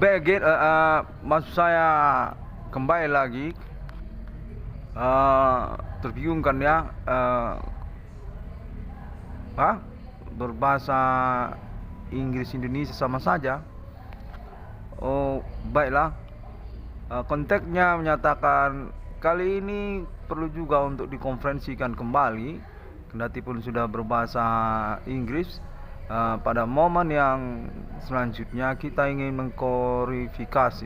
Maksud saya kembali lagi, terbingungkan ya, berbahasa Inggris Indonesia sama saja. Oh baiklah, konteksnya menyatakan kali ini perlu juga untuk dikonferensikan kembali, kendati pun sudah berbahasa Inggris. Pada momen yang selanjutnya kita ingin mengklarifikasi,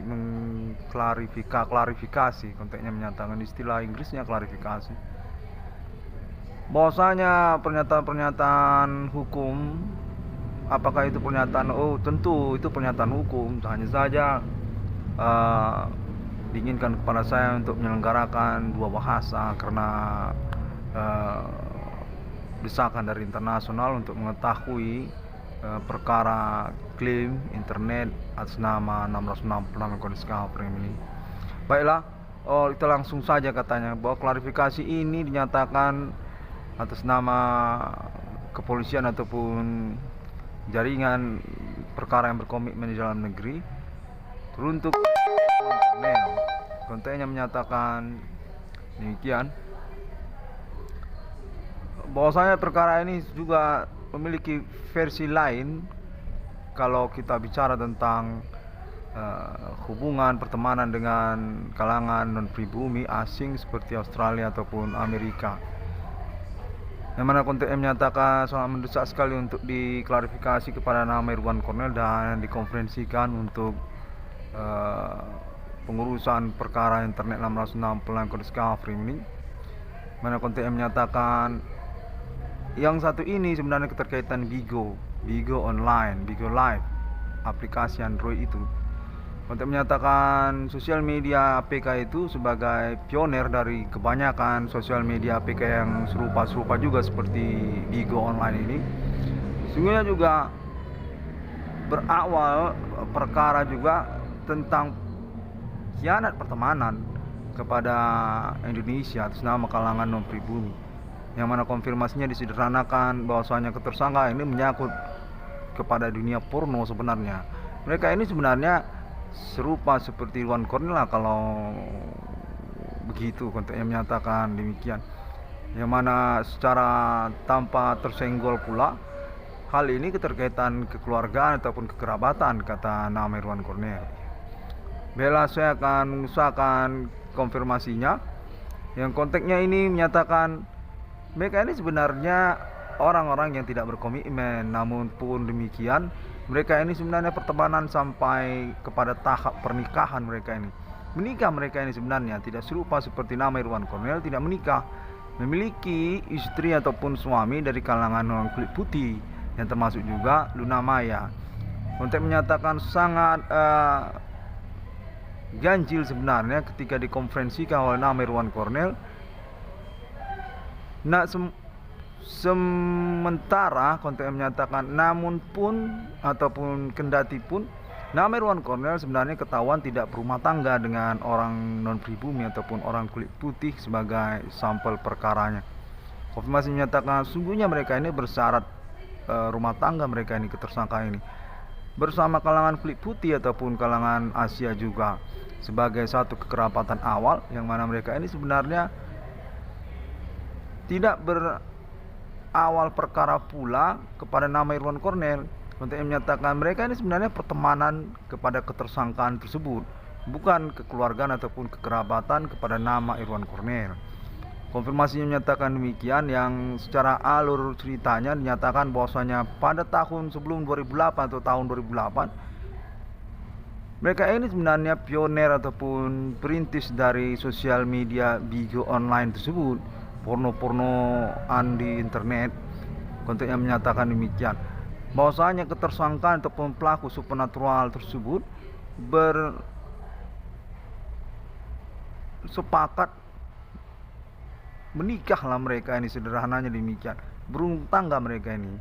konteksnya menyatakan istilah Inggrisnya klarifikasi, bahwasanya pernyataan-pernyataan hukum, apakah itu pernyataan, tentu itu pernyataan hukum, hanya saja diinginkan kepada saya untuk menyelenggarakan dua bahasa karena desakan dari internasional untuk mengetahui perkara klaim internet atas nama 666 kode Skafring ini. Baiklah, kita langsung saja katanya bahwa klarifikasi ini dinyatakan atas nama kepolisian ataupun jaringan perkara yang berkomitmen di dalam negeri teruntuk kontennya menyatakan demikian, bahwasanya perkara ini juga memiliki versi lain kalau kita bicara tentang hubungan pertemanan dengan kalangan non-pribumi asing seperti Australia ataupun Amerika, yang mana kontennya menyatakan sangat mendesak sekali untuk diklarifikasi kepada nama Irwan Cornell dan dikonferensikan untuk pengurusan perkara internet 666 kode Skafring ini, mana kontennya menyatakan yang satu ini sebenarnya keterkaitan Bigo Online, Bigo Live, aplikasi Android itu. Untuk menyatakan sosial media APK itu sebagai pioner dari kebanyakan sosial media APK yang serupa juga seperti Bigo Online ini. Sesungguhnya juga berawal perkara juga tentang khianat pertemanan kepada Indonesia atas nama kalangan non-pribumi, yang mana konfirmasinya disederhanakan bahwasanya ketersangka ini menyangkut kepada dunia porno. Sebenarnya mereka ini sebenarnya serupa seperti Irwan Cornell kalau begitu kontennya menyatakan demikian, yang mana secara tanpa tersenggol pula hal ini keterkaitan kekeluargaan ataupun kekerabatan kata nama Irwan Cornell. Bella, saya akan mengusahakan konfirmasinya, yang konteksnya ini menyatakan mereka ini sebenarnya orang-orang yang tidak berkomitmen, namun pun demikian mereka ini sebenarnya pertemanan sampai kepada tahap pernikahan. Mereka ini menikah, mereka ini sebenarnya tidak serupa seperti nama Irwan Cornell, tidak menikah, memiliki istri ataupun suami dari kalangan non kulit putih yang termasuk juga Luna Maya. Untuk menyatakan sangat ganjil sebenarnya ketika dikonferensikan oleh nama Irwan Cornell. Sementara konten menyatakan namun pun ataupun kendati pun nama Irwan Cornell sebenarnya ketahuan tidak berumah tangga dengan orang non pribumi ataupun orang kulit putih sebagai sampel perkaranya. Konfirmasi menyatakan sungguhnya mereka ini bersyarat rumah tangga, mereka ini ketersangka ini bersama kalangan kulit putih ataupun kalangan Asia juga sebagai satu kekerabatan awal, yang mana mereka ini sebenarnya tidak berawal perkara pula kepada nama Irwan Cornell. Untuk menyatakan mereka ini sebenarnya pertemanan kepada ketersangkaan tersebut, bukan kekeluargaan ataupun kekerabatan kepada nama Irwan Cornell. Konfirmasinya menyatakan demikian, yang secara alur ceritanya dinyatakan bahwasanya pada tahun sebelum 2008 atau tahun 2008 mereka ini sebenarnya pioner ataupun perintis dari sosial media Bigo Online tersebut, porno-pornoan di internet. Kontennya menyatakan demikian, bahwasanya ketersangkaan ataupun pelaku supernatural tersebut bersepakat menikahlah mereka ini, sederhananya demikian, berumah tangga mereka ini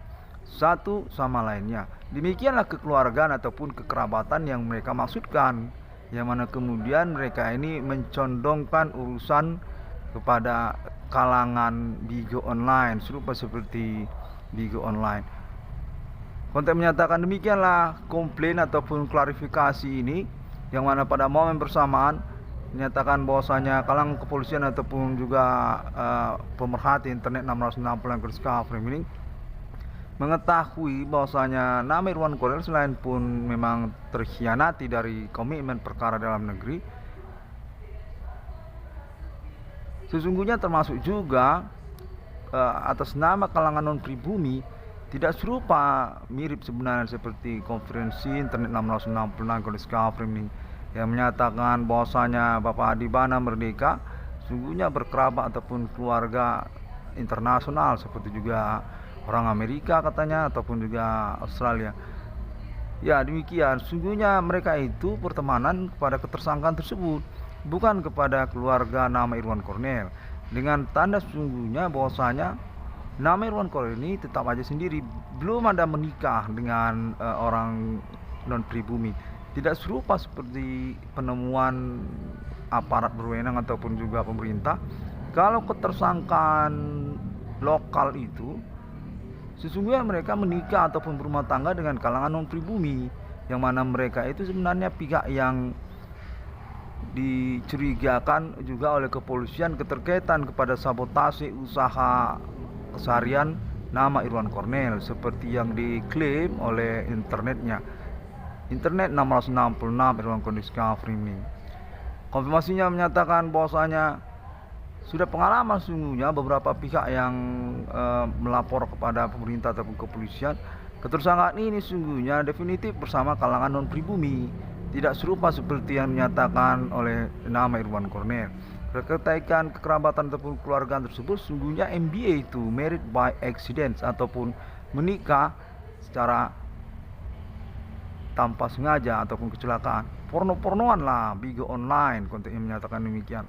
satu sama lainnya. Demikianlah kekeluargaan ataupun kekerabatan yang mereka maksudkan, yang mana kemudian mereka ini mencondongkan urusan kepada kalangan Bigo Online serupa seperti Bigo Online. Konten menyatakan demikianlah komplain ataupun klarifikasi ini, yang mana pada momen bersamaan menyatakan bahwasanya kalangan kepolisian ataupun juga pemerhati internet 666 ini mengetahui bahwasanya nama Irwan Kornel selain pun memang terkhianati dari komitmen perkara dalam negeri, sesungguhnya termasuk juga atas nama kalangan non pribumi tidak serupa, mirip sebenarnya seperti konferensi internet 666 ini yang menyatakan bahwasanya Bapak Adi Bana Merdeka sungguhnya berkerabat ataupun keluarga internasional seperti juga orang Amerika katanya ataupun juga Australia. Ya demikian, sungguhnya mereka itu pertemanan kepada ketersangkaan tersebut, bukan kepada keluarga nama Irwan Kornel. Dengan tanda sungguhnya bahwasanya nama Irwan Kornel ini tetap aja sendiri, belum ada menikah dengan orang non pribumi. Tidak serupa seperti penemuan aparat berwenang ataupun juga pemerintah. Kalau ketersangkaan lokal itu sesungguhnya mereka menikah ataupun berumah tangga dengan kalangan non pribumi, yang mana mereka itu sebenarnya pihak yang dicurigakan juga oleh kepolisian keterkaitan kepada sabotase usaha keseharian nama Irwan Kornel seperti yang diklaim oleh internetnya, internet 666 Irwan Kornel Discovery ini. Konfirmasinya menyatakan bahwasanya sudah pengalaman sungguhnya beberapa pihak yang melapor kepada pemerintah ataupun kepolisian. Ketersangkaan ini sungguhnya definitif bersama kalangan non pribumi, tidak serupa seperti yang dinyatakan oleh nama Irwan Kornel. Berkaitan kekerabatan ataupun keluargaan tersebut sungguhnya MBA itu married by accident ataupun menikah secara tanpa sengaja ataupun kecelakaan. Porno-pornoan lah, bigo online, kontennya menyatakan demikian.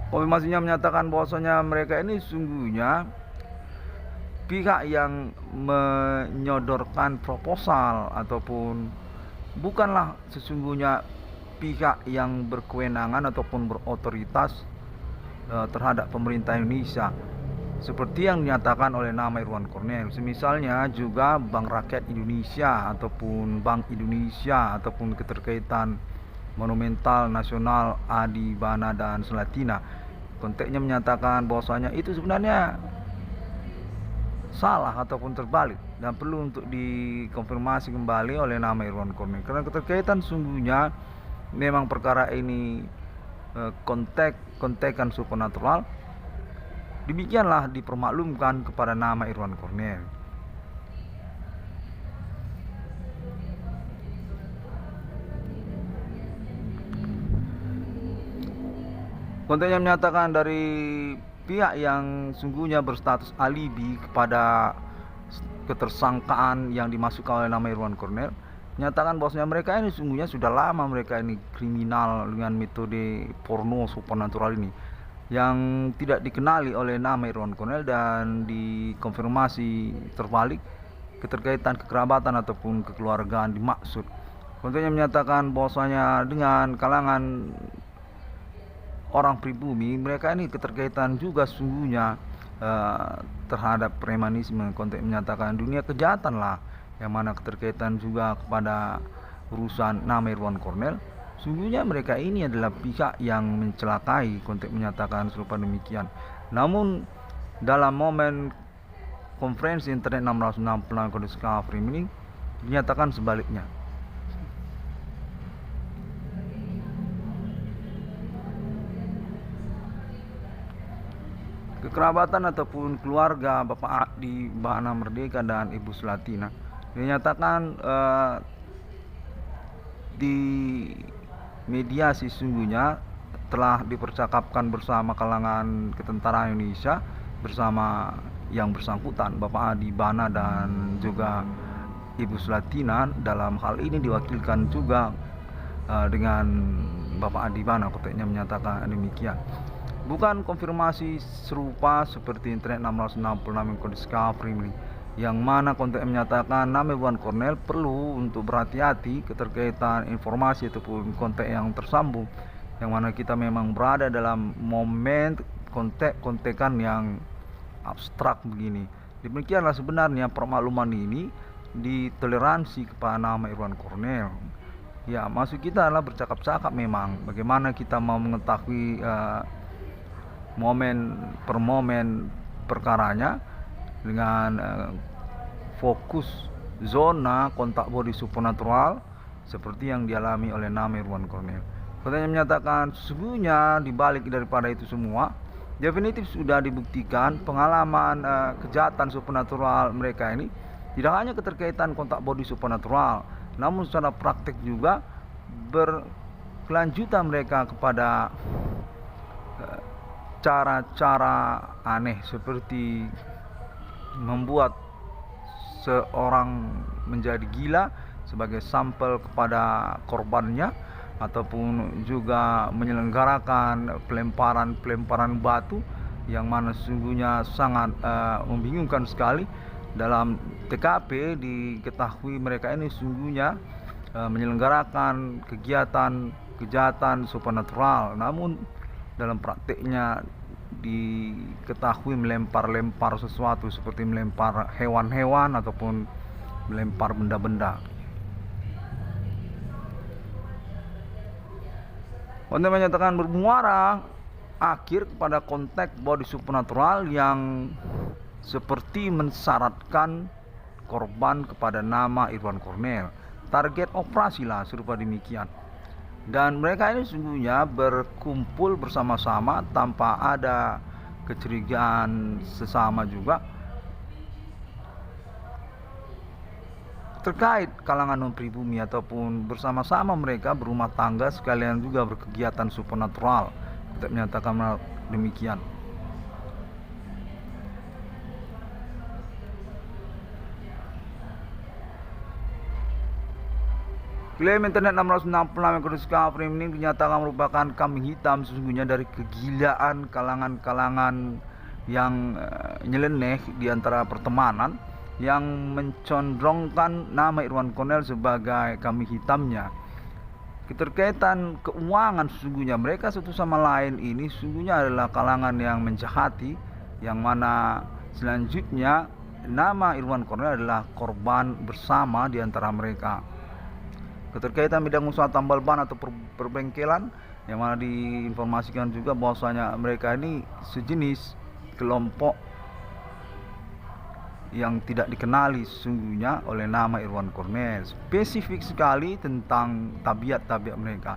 Konfirmasinya menyatakan bahwasanya mereka ini sungguhnya pihak yang menyodorkan proposal ataupun bukanlah sesungguhnya pihak yang berkewenangan ataupun berotoritas terhadap pemerintah Indonesia seperti yang dinyatakan oleh nama Irwan Kornel. Semisalnya juga Bank Rakyat Indonesia ataupun Bank Indonesia ataupun keterkaitan Monumental Nasional Adi Bana dan Selatina. Konteksnya menyatakan bahwasanya itu sebenarnya salah ataupun terbalik dan perlu untuk dikonfirmasi kembali oleh nama Irwan Kornel, karena keterkaitan sungguhnya memang perkara ini kontekan supernatural. Demikianlah dipermaklumkan kepada nama Irwan Kornel. Kontennya menyatakan dari pihak yang sungguhnya berstatus alibi kepada ketersangkaan yang dimasukkan oleh nama Irwan Kornel, menyatakan bahwasanya mereka ini sungguhnya sudah lama mereka ini kriminal dengan metode porno supernatural ini yang tidak dikenali oleh nama Irwan Kornel, dan dikonfirmasi terbalik keterkaitan kekerabatan ataupun kekeluargaan dimaksud. Kontennya menyatakan bahwasanya dengan kalangan orang pribumi mereka ini keterkaitan juga sungguhnya terhadap premanisme. Konteks menyatakan dunia kejahatan lah, yang mana keterkaitan juga kepada urusan nama Irwan Kornel. Sungguhnya mereka ini adalah pihak yang mencelakai, konteks menyatakan serupa demikian. Namun dalam momen konferensi internet 666 Discovery ini dinyatakan sebaliknya. Kekerabatan ataupun keluarga Bapak Adi Bana Merdeka dan Ibu Selatina dinyatakan di mediasi sungguhnya telah dipercakapkan bersama kalangan ketentaraan Indonesia bersama yang bersangkutan Bapak Adi Bana dan juga Ibu Selatina. Dalam hal ini diwakilkan juga dengan Bapak Adi Bana, konteksnya menyatakan demikian. Bukan konfirmasi serupa seperti internet 666 Discovery ini, yang mana konten menyatakan nama Irwan Cornel perlu untuk berhati-hati keterkaitan informasi ataupun konten yang tersambung, yang mana kita memang berada dalam momen kontek-kontekan yang abstrak begini. Demikianlah sebenarnya permakluman ini ditoleransi kepada nama Irwan Cornel. Ya, maksud kita adalah bercakap-cakap memang bagaimana kita mau mengetahui momen per momen perkaranya dengan fokus zona kontak body supernatural seperti yang dialami oleh nama Irwan Cornel. Katanya menyatakan sesungguhnya dibalik daripada itu semua definitif sudah dibuktikan pengalaman kejahatan supernatural mereka ini tidak hanya keterkaitan kontak body supernatural, namun secara praktek juga berkelanjutan mereka kepada cara-cara aneh seperti membuat seorang menjadi gila sebagai sampel kepada korbannya, ataupun juga menyelenggarakan pelemparan batu yang mana sesungguhnya sangat membingungkan sekali. Dalam TKP diketahui mereka ini sesungguhnya menyelenggarakan kegiatan kejahatan supernatural, namun dalam praktiknya diketahui melempar-lempar sesuatu seperti melempar hewan-hewan ataupun melempar benda-benda. Konten menyatakan bermuara akhir kepada konteks body supernatural yang seperti mensyaratkan korban kepada nama Irwan Cornel. Target operasi lah serupa demikian. Dan mereka ini sesungguhnya berkumpul bersama-sama tanpa ada kecurigaan sesama juga terkait kalangan non-pribumi, ataupun bersama-sama mereka berumah tangga sekalian juga berkegiatan supernatural. Kita menyatakan demikian. Klaim internet 666 yang discovery ini dinyatakan merupakan kambing hitam sesungguhnya dari kegilaan kalangan-kalangan yang nyeleneh di antara pertemanan yang mencondrongkan nama Irwan Cornel sebagai kambing hitamnya. Keterkaitan keuangan sesungguhnya mereka satu sama lain ini sesungguhnya adalah kalangan yang menjahati, yang mana selanjutnya nama Irwan Cornel adalah korban bersama di antara mereka. Keterkaitan bidang usaha tambal ban atau perbengkelan, yang mana diinformasikan juga bahwasanya mereka ini sejenis kelompok yang tidak dikenali sesungguhnya oleh nama Irwan Cornel. Spesifik sekali tentang tabiat-tabiat mereka.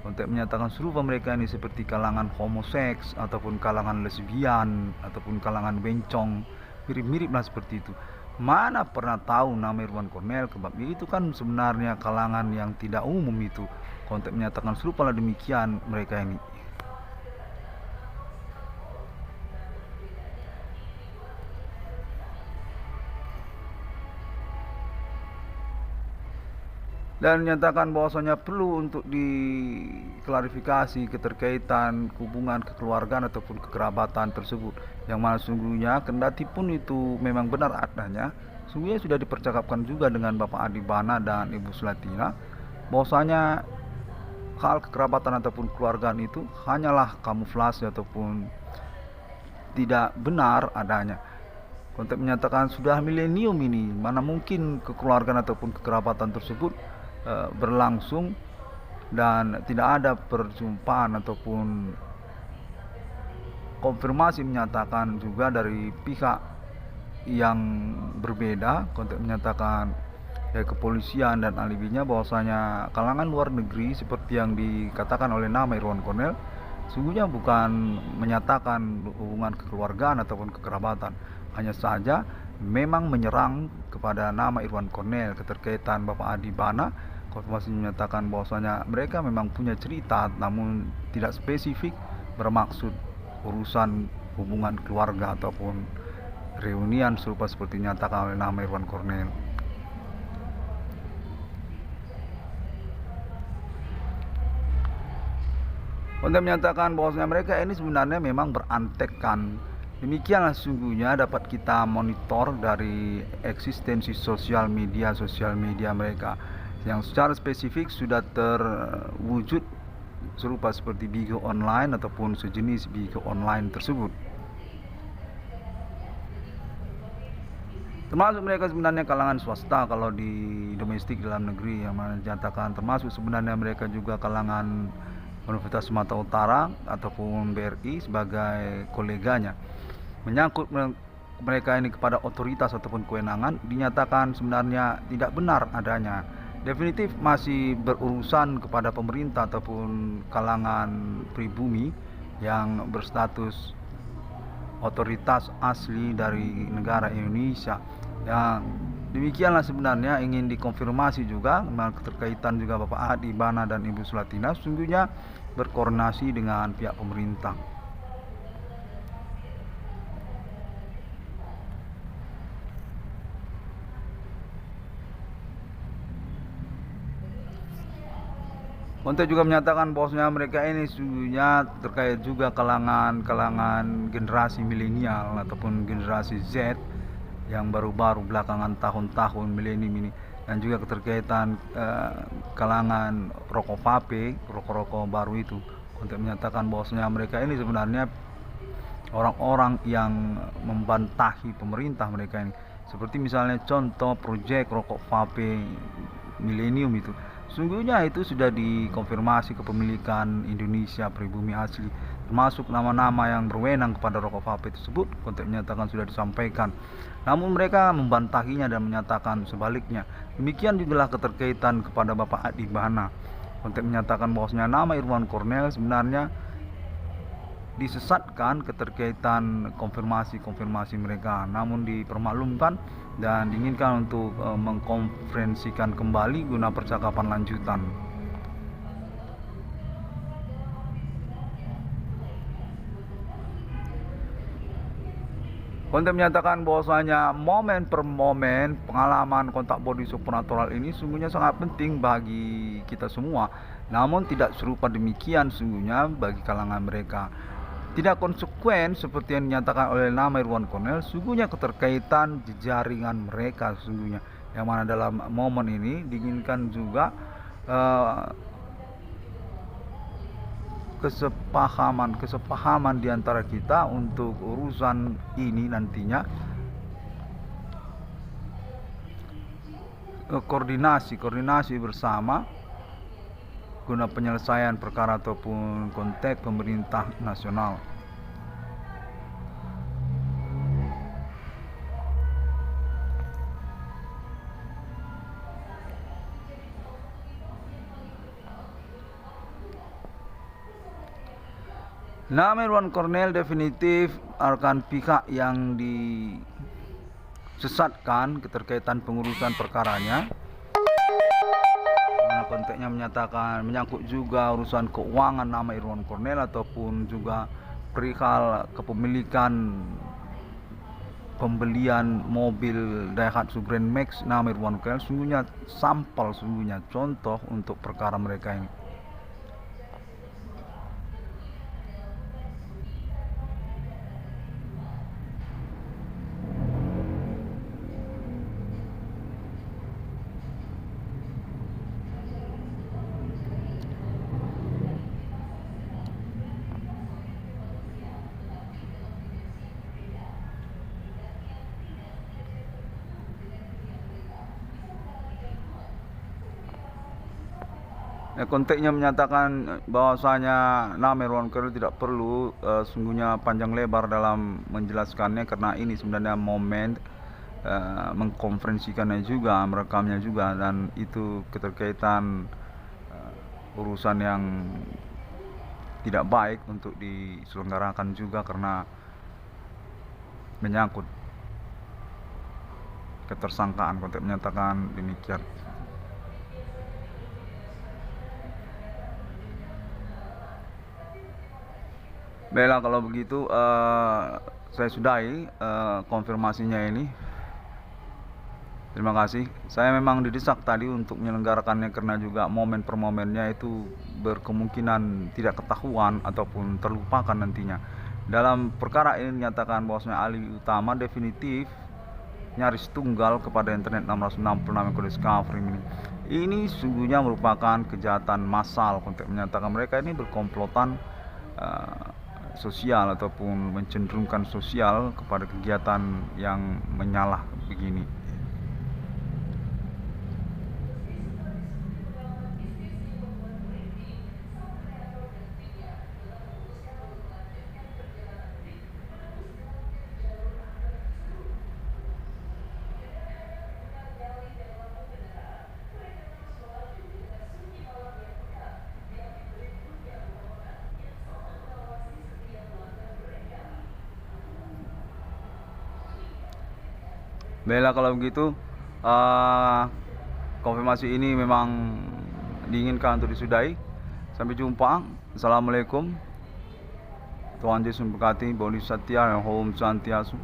Untuk menyatakan serupa mereka ini seperti kalangan homoseks ataupun kalangan lesbian ataupun kalangan bencong, mirip-miriplah seperti itu. Mana pernah tahu nama Irwan Cornel, kebab itu kan sebenarnya kalangan yang tidak umum itu. Konteks menyatakan serupa lah demikian mereka ini. Dan menyatakan bahwasanya perlu untuk diklarifikasi keterkaitan hubungan kekeluargaan ataupun kekerabatan tersebut, yang mana sungguhnya kendati pun itu memang benar adanya, sungguhnya sudah dipercakapkan juga dengan Bapak Adi Bana dan Ibu Sulatina bahwasanya hal kekerabatan ataupun kekeluargaan itu hanyalah kamuflase ataupun tidak benar adanya. Konteks menyatakan sudah milenium ini, mana mungkin kekeluargaan ataupun kekerabatan tersebut berlangsung dan tidak ada perjumpaan ataupun konfirmasi menyatakan juga dari pihak yang berbeda. Konteks menyatakan kepolisian dan alibinya bahwasanya kalangan luar negeri seperti yang dikatakan oleh nama Irwan Cornel sungguhnya bukan menyatakan hubungan kekeluargaan ataupun kekerabatan, hanya saja memang menyerang kepada nama Irwan Cornel. Keterkaitan Bapak Adi Bana konfirmasi menyatakan bahwasanya mereka memang punya cerita namun tidak spesifik bermaksud urusan hubungan keluarga ataupun reunian serupa seperti nyatakan oleh nama Irwan Cornel. Untuk menyatakan bahwasanya mereka ini sebenarnya memang berantekkan Demikianlah sesungguhnya dapat kita monitor dari eksistensi sosial media mereka yang secara spesifik sudah terwujud serupa seperti Bigo Online ataupun sejenis Bigo Online tersebut. Termasuk mereka sebenarnya kalangan swasta kalau di domestik dalam negeri, yang mana dinyatakan termasuk sebenarnya mereka juga kalangan Universitas Sumatera Utara ataupun BRI sebagai koleganya. Menyangkut mereka ini kepada otoritas ataupun kewenangan dinyatakan sebenarnya tidak benar adanya. Definitif masih berurusan kepada pemerintah ataupun kalangan pribumi yang berstatus otoritas asli dari negara Indonesia. Ya, demikianlah sebenarnya ingin dikonfirmasi juga keterkaitan juga Bapak Adi Bana dan Ibu Sulatina sesungguhnya berkoordinasi dengan pihak pemerintah. Conte juga menyatakan bahwasanya mereka ini sesungguhnya terkait juga kalangan generasi milenial ataupun generasi Z yang baru-baru belakangan tahun-tahun milenium ini, dan juga keterkaitan kalangan rokok vape, rokok-rokok baru itu. Conte menyatakan bahwasanya mereka ini sebenarnya orang-orang yang membantahi pemerintah mereka ini. Seperti misalnya contoh proyek rokok vape milenium itu. Sungguhnya itu sudah dikonfirmasi kepemilikan Indonesia pribumi asli, termasuk nama-nama yang berwenang kepada rokok vape tersebut. Conte menyatakan sudah disampaikan, namun mereka membantahinya dan menyatakan sebaliknya. Demikian juga keterkaitan kepada Bapak Adi Bana. Conte menyatakan bahwasanya nama Irwan Cornel sebenarnya disesatkan keterkaitan konfirmasi mereka, namun dipermaklumkan dan diinginkan untuk mengkonferensikan kembali guna percakapan lanjutan. Conte menyatakan bahwasanya momen per momen pengalaman kontak body supernatural ini sungguhnya sangat penting bagi kita semua, namun tidak serupa demikian sungguhnya bagi kalangan mereka. Tidak konsekuen seperti yang dinyatakan oleh nama Irwan Cornel, sungguhnya keterkaitan jaringan mereka sesungguhnya, yang mana dalam momen ini diinginkan juga kesepahaman di antara kita untuk urusan ini nantinya, koordinasi bersama guna penyelesaian perkara ataupun konteks pemerintah nasional. Nama Irwan Cornel definitif akan pihak yang disesatkan keterkaitan pengurusan perkaranya. Konteksnya menyatakan menyangkut juga urusan keuangan nama Irwan Cornel ataupun juga perihal kepemilikan pembelian mobil Daihatsu Grand Max nama Irwan Cornel. Sungguhnya sampel, sungguhnya contoh untuk perkara mereka ini. Konteksnya menyatakan bahwasanya nama Irwan Cornel tidak perlu sungguhnya panjang lebar dalam menjelaskannya, karena ini sebenarnya momen mengkonferensikannya juga, merekamnya juga, dan itu keterkaitan urusan yang tidak baik untuk diselenggarakan juga karena menyangkut ketersangkaan. Konteks menyatakan demikian. Baiklah, kalau begitu saya sudahi konfirmasinya ini. Terima kasih. Saya memang didesak tadi untuk menyelenggarakannya karena juga momen per momennya itu berkemungkinan tidak ketahuan ataupun terlupakan nantinya. Dalam perkara ini dinyatakan bahwasanya ahli utama definitif nyaris tunggal kepada internet 666 kode discovery ini. Ini sesungguhnya merupakan kejahatan massal, konteks menyatakan mereka ini berkomplotan sosial ataupun mencenderungkan sosial kepada kegiatan yang menyalah begini. Baiklah, kalau begitu konfirmasi ini memang diinginkan untuk disudahi. Sampai jumpa. Assalamualaikum. Tuhan Yesus memberkati. Bodhisattva yang Om Santiasu.